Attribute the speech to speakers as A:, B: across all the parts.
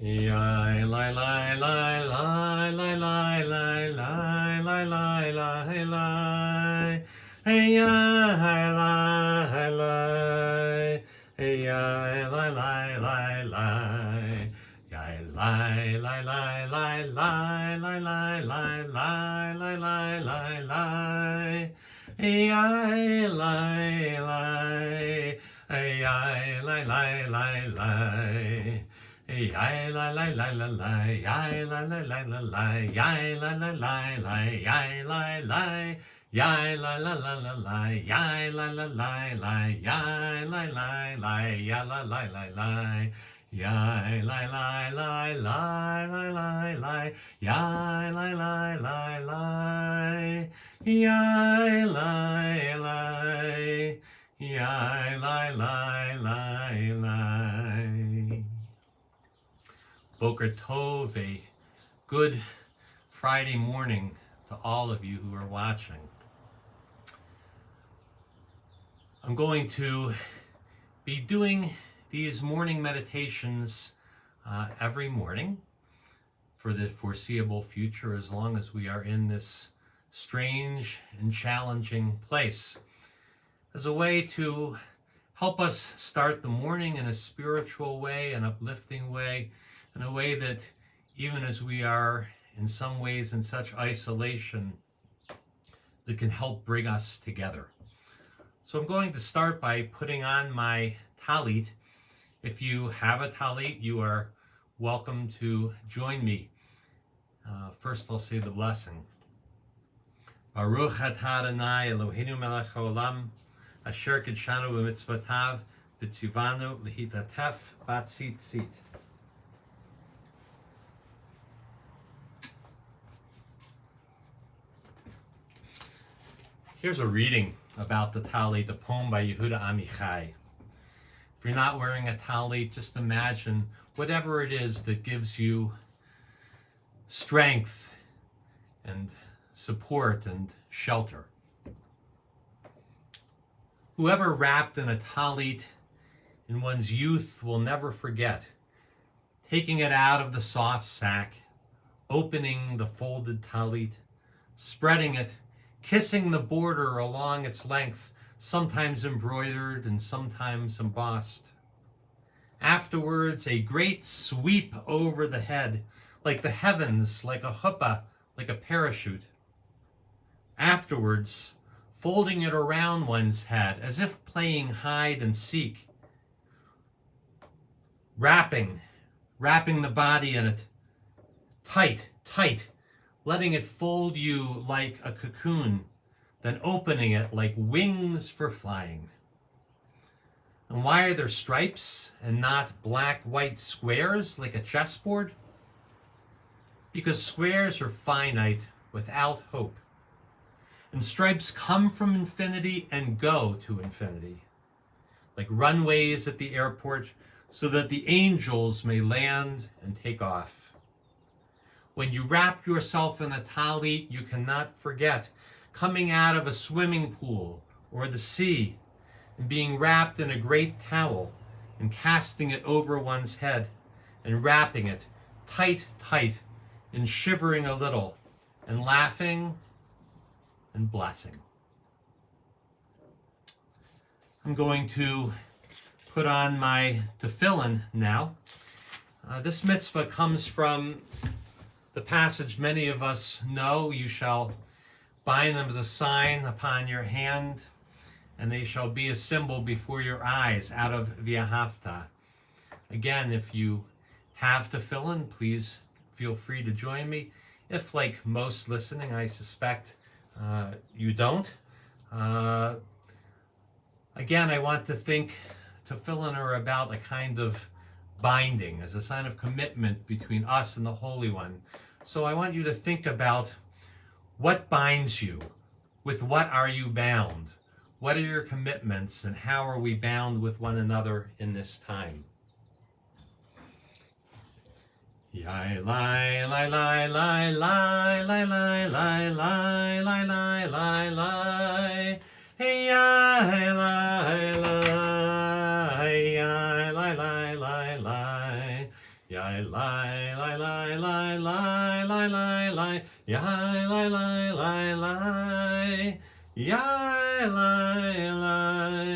A: Yai lai lai lai lai lai lai lai lai lai lai lai lai. Hey yai lai lai. Hey yai lai lai lai lai. Yai lai lai lai lai lai lai lai lai lai lai lai lai lai. Hey yai lai lai. Hey yai lai lai lai lai. Yai la la la la la, yai la la la la la, yai la la la la, yai la la, yai la la la la la, yai la la la la, yai la la la, ya la la la la, yai la la la la la la la, yai la la la la, yai la la, yai la la la la. Boker Tov, a good Friday morning to all of you who are watching. I'm going to be doing these morning meditations every morning for the foreseeable future, as long as we are in this strange and challenging place, as a way to help us start the morning in a spiritual way, an uplifting way, in a way that even as we are in some ways in such isolation, that can help bring us together. So I'm going to start by putting on my talit. If you have a talit, you are welcome to join me. First I'll say the blessing. Baruch atah Adonai Eloheinu melech haolam asher kidshanu b'mitzvotav v'tzivanu lehitatef b'tzitzit. Here's a reading about the talit, a poem by Yehuda Amichai. If you're not wearing a talit, just imagine whatever it is that gives you strength and support and shelter. Whoever wrapped in a talit in one's youth will never forget taking it out of the soft sack, opening the folded talit, spreading it, kissing the border along its length, sometimes embroidered and sometimes embossed. Afterwards, a great sweep over the head, like the heavens, like a chuppah, like a parachute. Afterwards, folding it around one's head, as if playing hide and seek. Wrapping the body in it, tight, letting it fold you like a cocoon, then opening it like wings for flying. And why are there stripes and not black-white squares like a chessboard? Because squares are finite without hope. And stripes come from infinity and go to infinity, like runways at the airport, so that the angels may land and take off. When you wrap yourself in a talit, you cannot forget coming out of a swimming pool or the sea and being wrapped in a great towel and casting it over one's head and wrapping it tight and shivering a little and laughing and blessing. I'm going to put on my tefillin now. This mitzvah comes from the passage many of us know. You shall bind them as a sign upon your hand, and they shall be a symbol before your eyes, out of V'ahavta. Again, if you have tefillin, please feel free to join me. If, like most listening, I suspect you don't. Again, I want to think tefillin are about a kind of binding, as a sign of commitment between us and the Holy One. So I want you to think about what binds you. With what are you bound? What are your commitments, and how are we bound with one another in this time? Yai lai lai lai lai lai lai lai lai lai lai lai lai lai. Hey yai lai lai. Yai lai lai lai lai. Yai lai lai lai lai lai lai lai lai. Yai lai lai lai lai. Yai lai lai.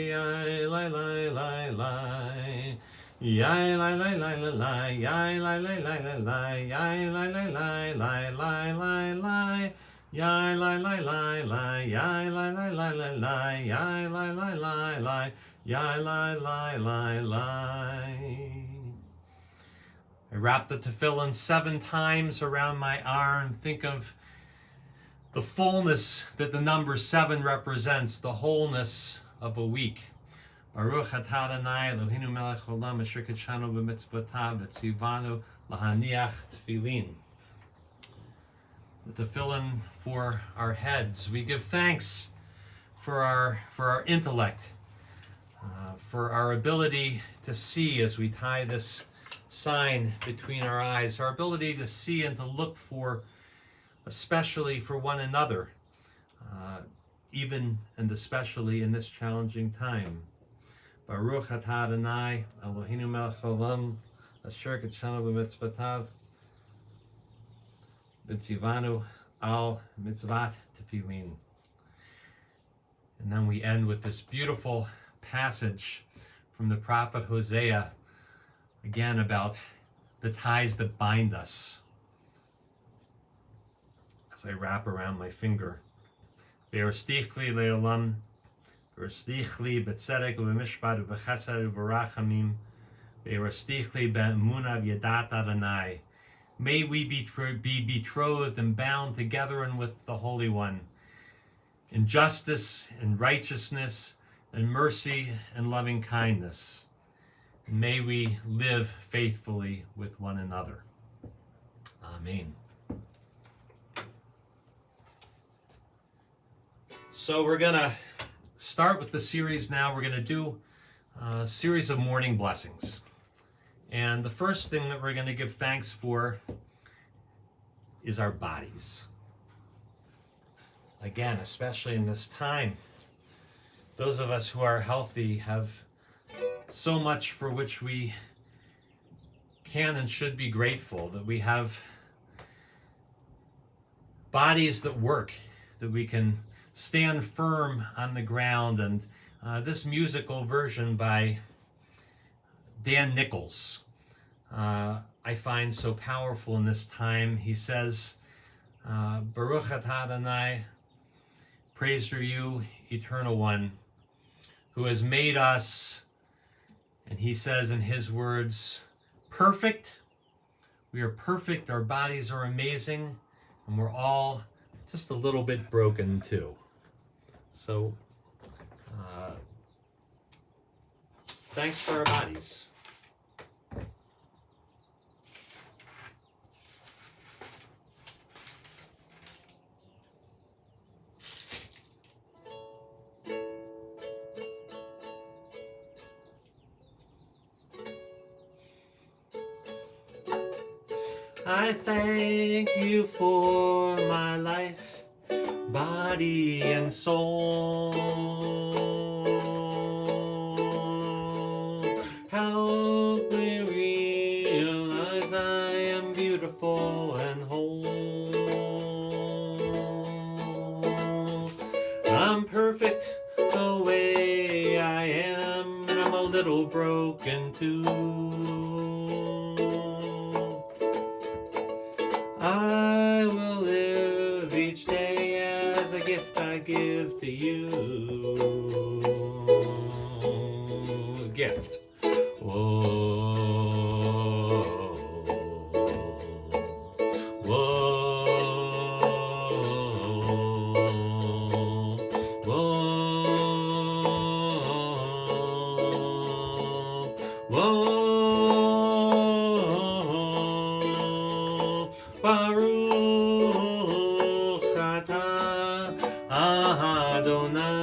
A: Yai lai lai lai lai. Yai lai lai lai lai lai. Yai lai lai lai lai lai. Yai lai lai lai lai lai lai lai. Yai lai lai lai lai. Yai lai lai lai lai lai. Yai lai lai lai lai. Yai lai lai lai lai. I wrap the tefillin 7 times around my arm. Think of the fullness that the number 7 represents, the wholeness of a week. Baruch atah Adonai Eloheinu melech haolam asher kidshanu b'mitzvotav v'tzivanu lahaniach tefillin. The tefillin for our heads. We give thanks for our intellect, for our ability to see as we tie this sign between our eyes, our ability to see and to look for, especially for one another, even and especially in this challenging time. Baruch atah Adonai Eloheinu melech haolam asher kidshanu b'mitzvotav v'tzivanu al mitzvat tefillin. And then we end with this beautiful passage from the prophet Hosea, again about the ties that bind us. As I wrap around my finger. Ve'orstich li le'olam, ve'orstich li b'tzedek u'b'mishpat u'v'chesed u'v'rachamim, ve'orstich li be'emunah v'yadat Adonai. May we be betrothed and bound together and with the Holy One, in justice and righteousness and mercy and loving kindness. And may we live faithfully with one another. Amen. So we're going to start with the series now. We're going to do a series of morning blessings. And the first thing that we're going to give thanks for is our bodies. Again, especially in this time, those of us who are healthy have so much for which we can and should be grateful, that we have bodies that work, that we can stand firm on the ground. And this musical version by Dan Nichols, I find so powerful in this time. He says, Baruch atah Adonai, praised are you, Eternal One, who has made us, and he says in his words, perfect. We are perfect, our bodies are amazing, and we're all just a little bit broken too. So, thanks for our bodies. I thank you for my life, body and soul. Help me realize I am beautiful and whole. I'm perfect the way I am, and I'm a little broken too. I will live each day as a gift I give to you. A gift. Whoa. Whoa. Whoa. Whoa. Baruch atah Adonai.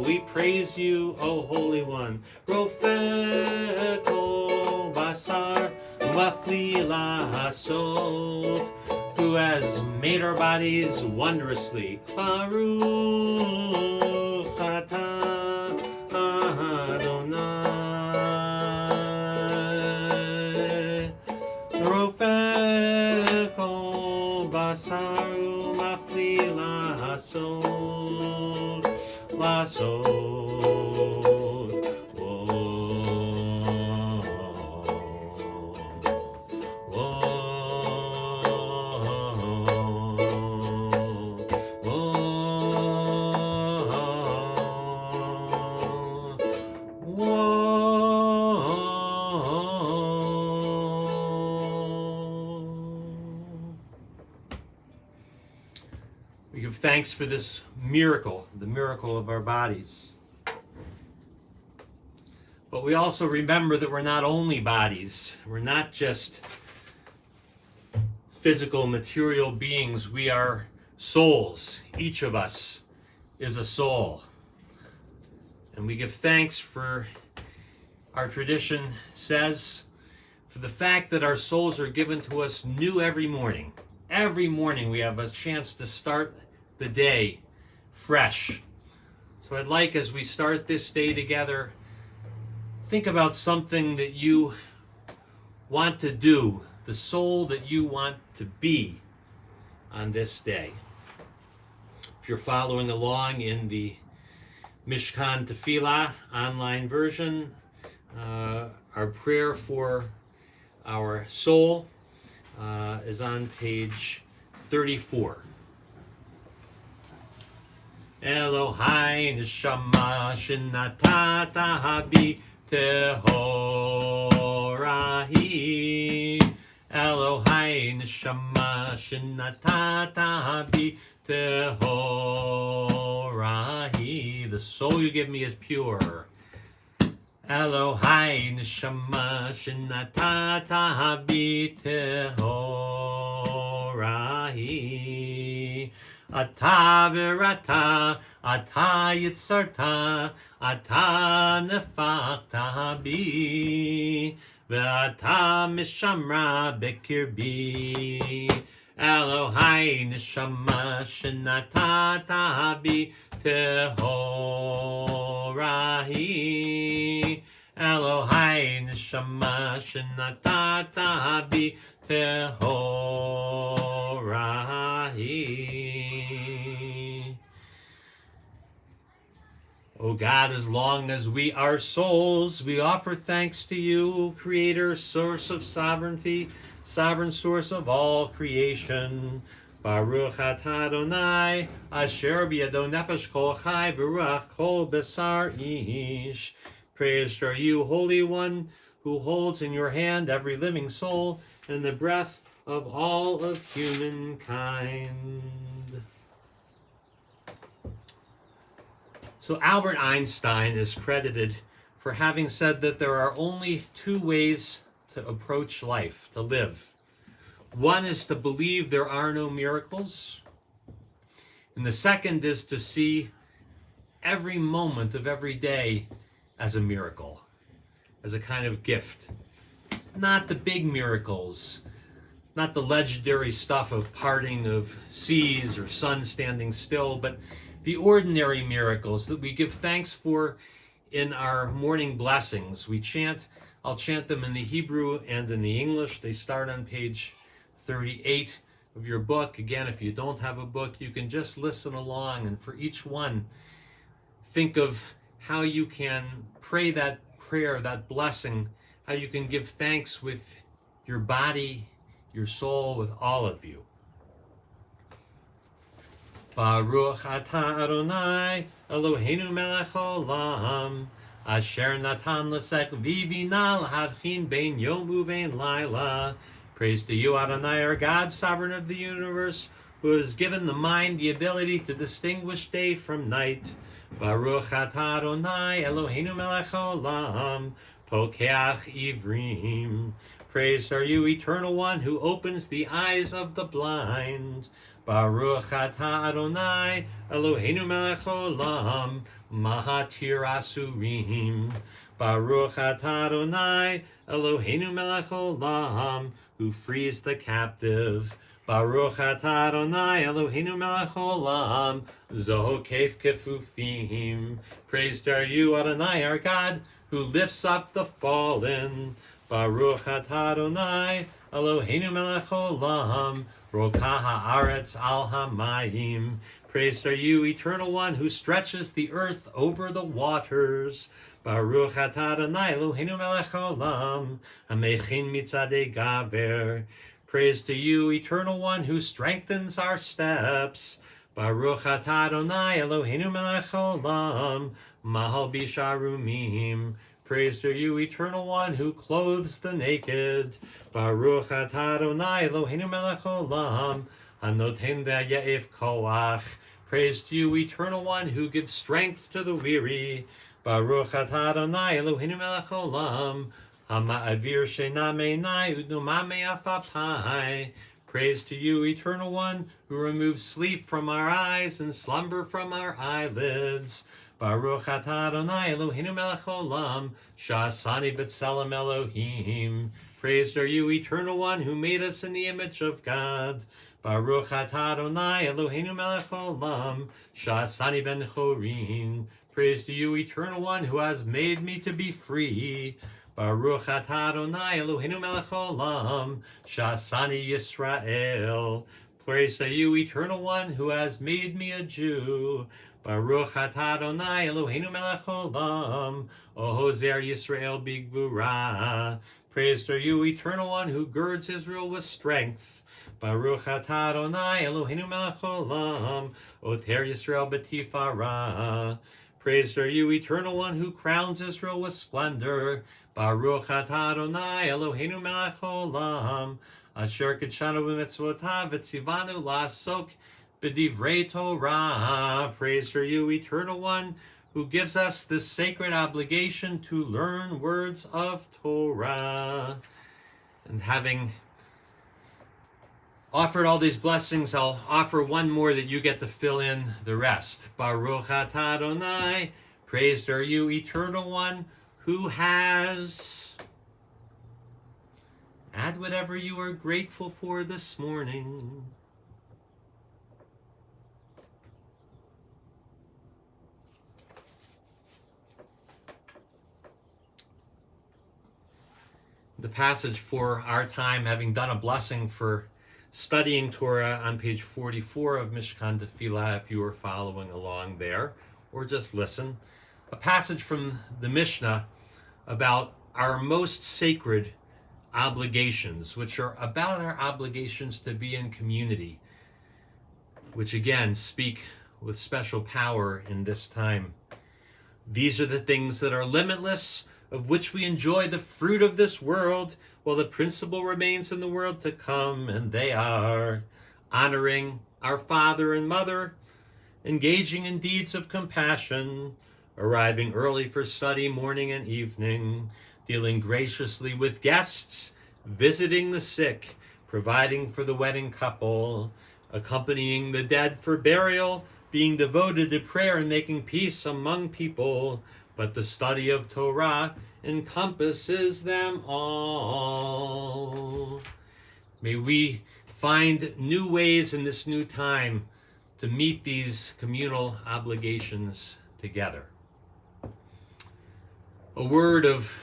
A: We praise you, O Holy One. Rofeh kol basar u'mafli la'asot, who has made our bodies wondrously. Baruch atah Adonai. give thanks for this miracle, the miracle of our bodies. But we also remember that we're not only bodies. We're not just physical, material beings. We are souls. Each of us is a soul. And we give thanks for, our tradition says, for the fact that our souls are given to us new every morning. Every morning we have a chance to start the day fresh. So I'd like, as we start this day together, think about something that you want to do, the soul that you want to be on this day. If you're following along in the Mishkan Tefillah online version, our prayer for our soul is on page 34. Elohai neshama shenatata habi tehorahi. Elohai neshama shenatata habi tehorahi. The soul you give me is pure. Elohai neshama shenatata habi tehorahi. Ata virata, ata yitzarta, ata nefachta bi, ve'ata mishamra bekirbi. Elohai neshama shenatata bi tehorahi. Elohai neshama shenatata bi tehorahi. O God, as long as we are souls, we offer thanks to you, Creator, source of sovereignty, sovereign source of all creation. Baruch atah Adonai, asher biyado nefesh kol chai v'ruach kol besar ish. Praised are you, Holy One, who holds in your hand every living soul and the breath of all of humankind. So Albert Einstein is credited for having said that there are only two ways to approach life, to live. One is to believe there are no miracles, and the second is to see every moment of every day as a miracle, as a kind of gift. Not the big miracles, not the legendary stuff of parting of seas or sun standing still, but the ordinary miracles that we give thanks for in our morning blessings. I'll chant them in the Hebrew and in the English. They start on page 38 of your book. Again, if you don't have a book, you can just listen along, and for each one, think of how you can pray that prayer, that blessing, how you can give thanks with your body, your soul, with all of you. Baruch atah Adonai, Eloheinu melech olam, asher natan l'sek v'bina l'havchin bein yom uvein laila. Praise to you, Adonai, our God, sovereign of the universe, who has given the mind the ability to distinguish day from night. Baruch atah Adonai, Eloheinu melech olam, pokeach ivrim. Praised are you, Eternal One, who opens the eyes of the blind. Baruch atah Adonai, Eloheinu melech olam, mahatir asurim. Baruch atah Adonai, Eloheinu melech olam, who frees the captive. Baruch atah Adonai, Eloheinu melech olam, zokef kefufim. Praised are you, Adonai, our God, who lifts up the fallen. Baruch atah Adonai, Eloheinu melech olam, rokah haaretz al hamayim. Praised are you, Eternal One, who stretches the earth over the waters. Baruch atah Adonai, Eloheinu melech olam, hamechin mitzadei gaver. Praise to you, Eternal One, who strengthens our steps. Baruch atah Adonai, Eloheinu melech olam, mahal bisharumim. Praise to you, Eternal One, who clothes the naked. Baruch atah Adonai, Eloheinu melech olam, Hanoten da'ya'ef koach. Praise to you, Eternal One, who gives strength to the weary. Baruch atah Adonai Eloheinu melech olam. Hama'avir she'ena me'enai u'duma me'afapai. Praise to you, Eternal One, who removes sleep from our eyes and slumber from our eyelids. Baruch atah Adonai Eloheinu melech olam. Sha'asani b'tselem Elohim. Praised are you, Eternal One, who made us in the image of God. Baruch atah Adonai Eloheinu melech olam. Sha'asani ben chorin. Praise to you, Eternal One, who has made me to be free. Baruch atah Adonai Eloheinu melech olam. Sha'asani Yisrael. Praise to you, Eternal One, who has made me a Jew. Baruch atah Adonai Eloheinu melech olam. Ohozer Yisrael bigvura. Praised are you, Eternal One, who girds Israel with strength. Baruch atah Adonai Eloheinu melech olam. Oter Yisrael b'tifara. Praised are you, Eternal One, who crowns Israel with splendor. Baruch atah Adonai Eloheinu melech olam. Asher kitshanu b'mitzvotav v'tzivanu la'asok b'divrei Torah. Praised are you, Eternal One, who gives us this sacred obligation to learn words of Torah. And having offered all these blessings, I'll offer one more that you get to fill in the rest. Baruch atah Adonai. Praised are you, Eternal One, who has. Add whatever you are grateful for this morning. The passage for our time, having done a blessing for studying Torah on page 44 of Mishkan Tefillah, if you were following along there, or just listen. A passage from the Mishnah about our most sacred obligations, which are about our obligations to be in community, which again speak with special power in this time. These are the things that are limitless, of which we enjoy the fruit of this world, while the principle remains in the world to come, and they are honoring our father and mother, engaging in deeds of compassion, arriving early for study morning and evening, dealing graciously with guests, visiting the sick, providing for the wedding couple, accompanying the dead for burial, being devoted to prayer and making peace among people. But the study of Torah encompasses them all. May we find new ways in this new time to meet these communal obligations together. A word of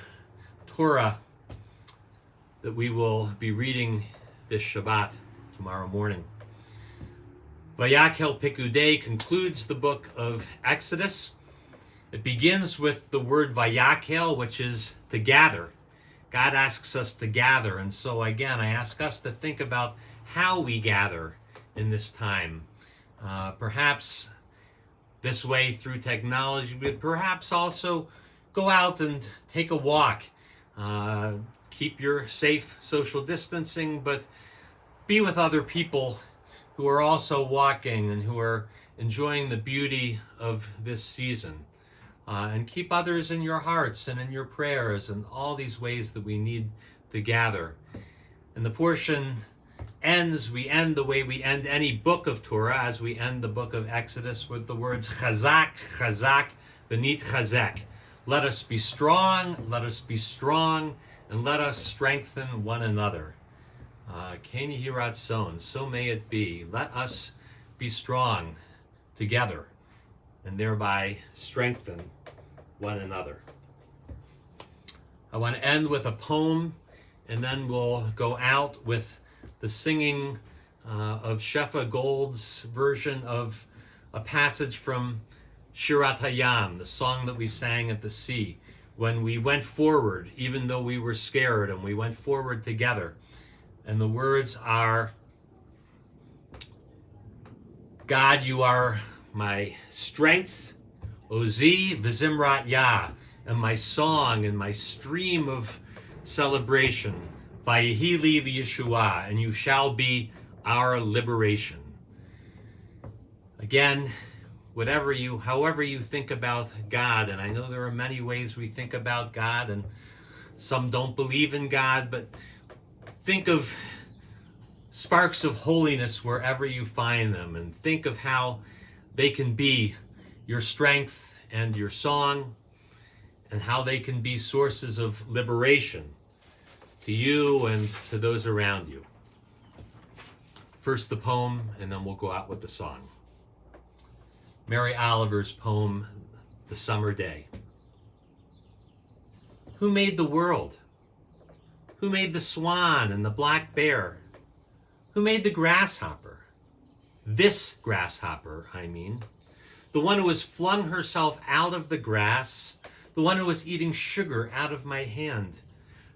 A: Torah that we will be reading this Shabbat tomorrow morning. Vayakhel Pikudei concludes the book of Exodus. It begins with the word Vayakhel, which is to gather. God asks us to gather. And so again, I ask us to think about how we gather in this time. Perhaps this way through technology, but perhaps also go out and take a walk. Keep your safe social distancing, but be with other people who are also walking and who are enjoying the beauty of this season. And keep others in your hearts and in your prayers and all these ways that we need to gather. And the portion ends, we end the way we end any book of Torah, as we end the book of Exodus, with the words Chazak, Chazak, Benit Chazek. Let us be strong, and let us strengthen one another. Keni Hiratson, so may it be. Let us be strong together, and thereby strengthen one another. I want to end with a poem, and then we'll go out with the singing of Shefa Gold's version of a passage from Shirat Hayam, the song that we sang at the sea, when we went forward, even though we were scared, and we went forward together. And the words are, God, you are my strength, Ozi v'zimrat Yah, and my song and my stream of celebration, Vayihili the Yeshua, and you shall be our liberation. Again, however you think about God, and I know there are many ways we think about God, and some don't believe in God, but think of sparks of holiness wherever you find them, and think of how they can be your strength and your song, and how they can be sources of liberation to you and to those around you. First the poem, and then we'll go out with the song. Mary Oliver's poem, The Summer Day. Who made the world? Who made the swan and the black bear? Who made the grasshopper? This grasshopper, I mean. The one who has flung herself out of the grass, the one who is eating sugar out of my hand,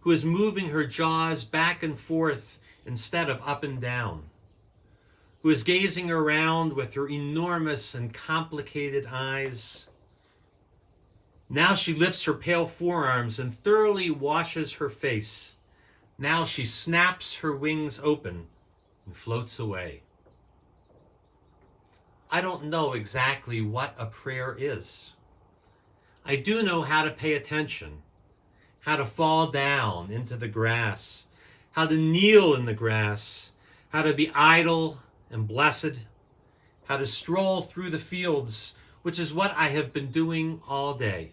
A: who is moving her jaws back and forth instead of up and down, who is gazing around with her enormous and complicated eyes. Now she lifts her pale forearms and thoroughly washes her face. Now she snaps her wings open and floats away. I don't know exactly what a prayer is. I do know how to pay attention, how to fall down into the grass, how to kneel in the grass, how to be idle and blessed, how to stroll through the fields, which is what I have been doing all day.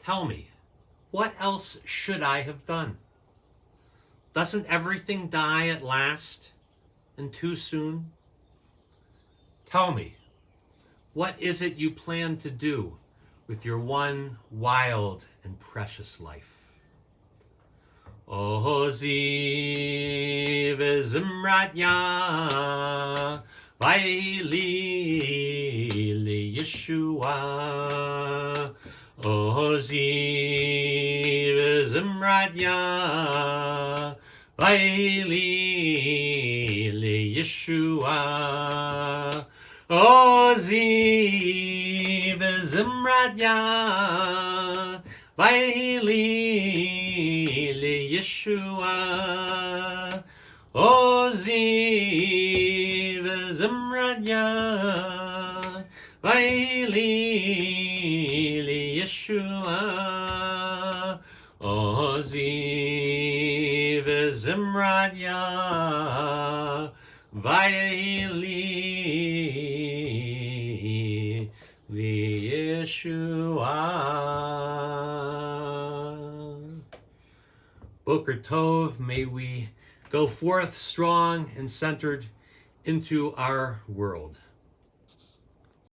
A: Tell me, what else should I have done? Doesn't everything die at last, and too soon? Tell me, what is it you plan to do with your one wild and precious life? Oziv Zimratya Vaili li Yeshua. Oziv Zimratya Vaili li Yeshua. Oziv Zimratya Vaili li Yeshua. Oziv Zimratya Vaili li Yeshua. Oziv Zimratya Vaili li Yeshua. Boker Tov, may we go forth strong and centered into our world.